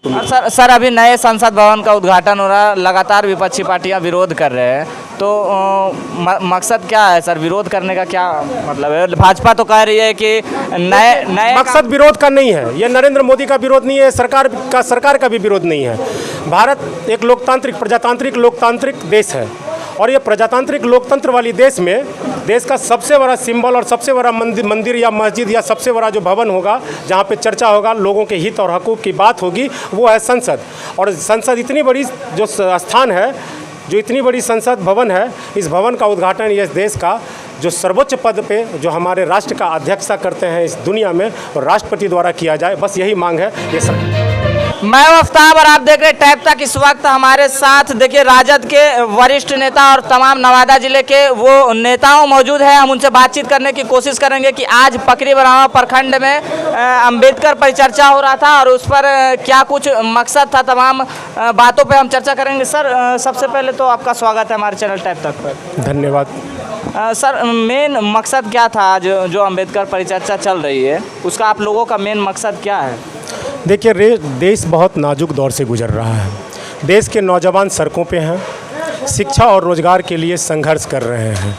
Sir अभी नए संसद भवन का उद्घाटन हो रहा है, लगातार विपक्षी पार्टियां विरोध कर रहे हैं, तो मकसद क्या है सर? विरोध करने का क्या मतलब है? भाजपा तो कह रही है कि नए मकसद विरोध का नहीं है, ये नरेंद्र मोदी का विरोध नहीं है, सरकार का भी विरोध नहीं है। भारत एक लोकतांत्रिक प्रजातांत्रिक लोकतांत्रिक देश है और ये प्रजातांत्रिक लोकतंत्र वाली देश में देश का सबसे बड़ा सिंबल और सबसे बड़ा मंदिर या मस्जिद या सबसे बड़ा जो भवन होगा जहाँ पे चर्चा होगा, लोगों के हित और हकूक़ की बात होगी, वो है संसद। और संसद इतनी बड़ी जो स्थान है, जो इतनी बड़ी संसद भवन है, इस भवन का उद्घाटन इस देश का जो सर्वोच्च पद पे जो हमारे राष्ट्र का अध्यक्षता करते हैं इस दुनिया में, और राष्ट्रपति द्वारा किया जाए, बस यही मांग है। ये सब मैं आफ्ताब और आप देख रहे टैब तक। इस वक्त हमारे साथ देखिए राजद के वरिष्ठ नेता और तमाम नवादा जिले के वो नेताओं मौजूद हैं। हम उनसे बातचीत करने की कोशिश करेंगे कि आज पकरीबरावा प्रखंड में अंबेडकर परिचर्चा हो रहा था और उस पर क्या कुछ मकसद था, तमाम बातों पे हम चर्चा करेंगे। सर सबसे पहले तो आपका स्वागत है हमारे चैनल टैब तक पर। धन्यवाद। सर मेन मकसद क्या था आज जो अंबेडकर परिचर्चा चल रही है, उसका आप लोगों का मेन मकसद क्या है? देखिए, देश बहुत नाजुक दौर से गुजर रहा है। देश के नौजवान सड़कों पे हैं, शिक्षा और रोज़गार के लिए संघर्ष कर रहे हैं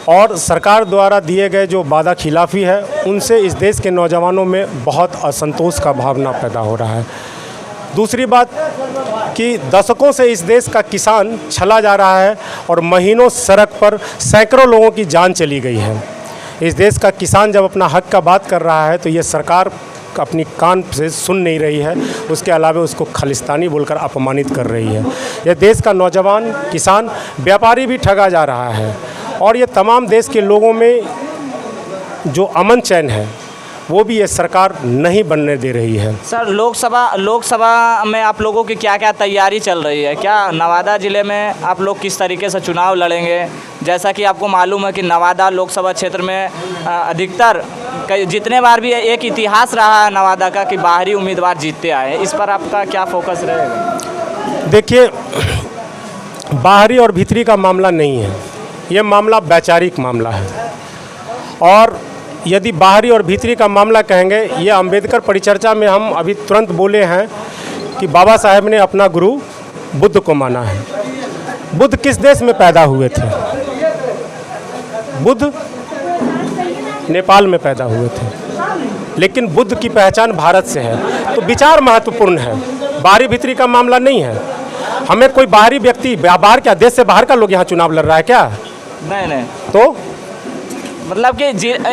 और सरकार द्वारा दिए गए जो वादा खिलाफ़ी है, उनसे इस देश के नौजवानों में बहुत असंतोष का भावना पैदा हो रहा है। दूसरी बात कि दशकों से इस देश का किसान छला जा रहा है और महीनों सड़क पर सैकड़ों लोगों की जान चली गई है। इस देश का किसान जब अपना हक का बात कर रहा है तो ये सरकार अपनी कान से सुन नहीं रही है, उसके अलावा उसको खालिस्तानी बोलकर अपमानित कर रही है। यह देश का नौजवान किसान व्यापारी भी ठगा जा रहा है और ये तमाम देश के लोगों में जो अमन चैन है वो भी ये सरकार नहीं बनने दे रही है। सर लोकसभा में आप लोगों की क्या क्या तैयारी चल रही है? क्या नवादा ज़िले में आप लोग किस तरीके से चुनाव लड़ेंगे? जैसा कि आपको मालूम है कि नवादा लोकसभा क्षेत्र में अधिकतर जितने बार भी एक इतिहास रहा है नवादा का कि बाहरी उम्मीदवार जीतते आए, इस पर आपका क्या फोकस रहेगा? देखिए, बाहरी और भीतरी का मामला नहीं है, ये मामला वैचारिक मामला है। और यदि बाहरी और भीतरी का मामला कहेंगे, ये अंबेडकर परिचर्चा में हम अभी तुरंत बोले हैं कि बाबा साहेब ने अपना गुरु बुद्ध को माना है। बुद्ध किस देश में पैदा हुए थे? बुद्ध नेपाल में पैदा हुए थे, लेकिन बुद्ध की पहचान भारत से है। तो विचार महत्वपूर्ण है, बाहरी भीतरी का मामला नहीं है। हमें कोई बाहरी व्यक्ति, बाहर क्या, देश से बाहर का लोग यहाँ चुनाव लड़ रहा है क्या? नहीं तो मतलब कि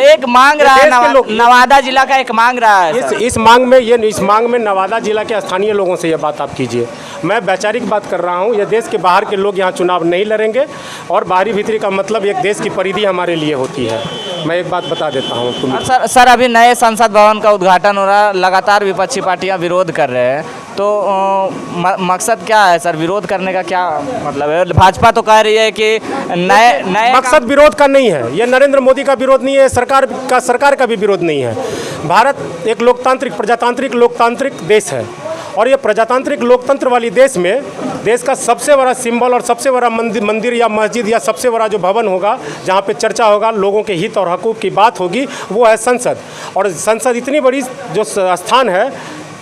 एक मांग रहा है नवादा जिला का एक मांग रहा है। इस मांग में नवादा जिला के स्थानीय लोगों से ये बात आप कीजिए। मैं वैचारिक बात कर रहा हूँ। ये देश के बाहर के लोग यहाँ चुनाव नहीं लड़ेंगे और बाहरी भीतरी का मतलब एक देश की परिधि हमारे लिए होती है। मैं एक बात बता देता हूँ। सर अभी नए संसद भवन का उद्घाटन हो रहा है, लगातार विपक्षी पार्टियां विरोध कर रहे हैं, तो मकसद क्या है सर? विरोध करने का क्या मतलब है? भाजपा तो कह रही है कि नए मकसद विरोध का नहीं है, ये नरेंद्र मोदी का विरोध नहीं है, सरकार का भी विरोध नहीं है। भारत एक लोकतांत्रिक प्रजातांत्रिक लोकतांत्रिक देश है और ये प्रजातांत्रिक लोकतंत्र वाली देश में देश का सबसे बड़ा सिंबल और सबसे बड़ा मंदिर या मस्जिद या सबसे बड़ा जो भवन होगा जहाँ पे चर्चा होगा, लोगों के हित और हकूक़ की बात होगी, वो है संसद। और संसद इतनी बड़ी जो स्थान है,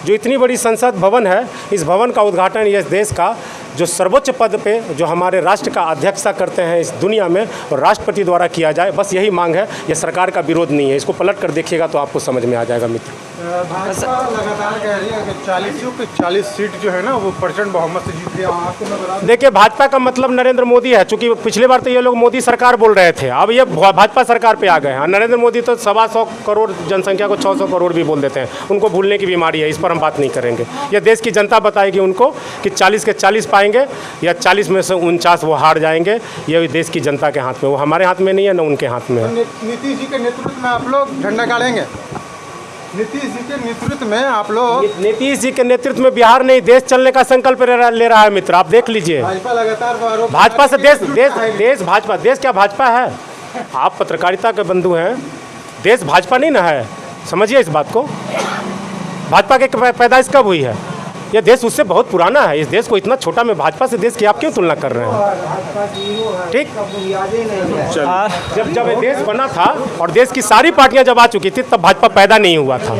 जो इतनी बड़ी संसद भवन है, इस भवन का उद्घाटन इस देश का जो सर्वोच्च पद पे जो हमारे राष्ट्र का अध्यक्षता करते हैं इस दुनिया में, और राष्ट्रपति द्वारा किया जाए, बस यही मांग है। ये सरकार का विरोध नहीं है। इसको पलट कर देखिएगा तो आपको समझ में आ जाएगा मित्र। भाजपा लगातार कह रही है कि 40 सीट जो है ना वो प्रचंड बहुमत से जीत लिया। आपको मैं बता, देखिए, भाजपा का मतलब नरेंद्र मोदी है। चूंकि पिछली बार तो ये लोग मोदी सरकार बोल रहे थे, अब ये भाजपा सरकार पे आ गए हैं। नरेंद्र मोदी तो 125 करोड़ जनसंख्या को 600 करोड़ भी बोल देते हैं। उनको भूलने की बीमारी है, इस पर हम बात नहीं करेंगे। ये देश की जनता बताएगी उनको कि 40 के 40 पाएंगे या 40 में से 49 वो हार जाएंगे। ये देश की जनता के हाथ में, वो हमारे हाथ में नहीं है, न उनके हाथ में है। नीतीश जी के नेतृत्व में आप लोग झंडा गाड़ेंगे? नीतीश जी के नेतृत्व में आप लोग? नीतीश जी के नेतृत्व में बिहार नहीं, देश चलने का संकल्प ले रहा है मित्र। आप देख लीजिए, भाजपा लगातार भाजपा से देश भाजपा, देश क्या भाजपा है? आप पत्रकारिता के बंधु हैं, देश भाजपा नहीं ना है, समझिए इस बात को। भाजपा की पैदाइश कब हुई है? यह देश उससे बहुत पुराना है। इस देश को इतना छोटा में भाजपा से देश की आप क्यों तुलना कर रहे हैं? ठीक, जब ये देश बना था और देश की सारी पार्टियां जब आ चुकी थी, तब भाजपा पैदा नहीं हुआ था।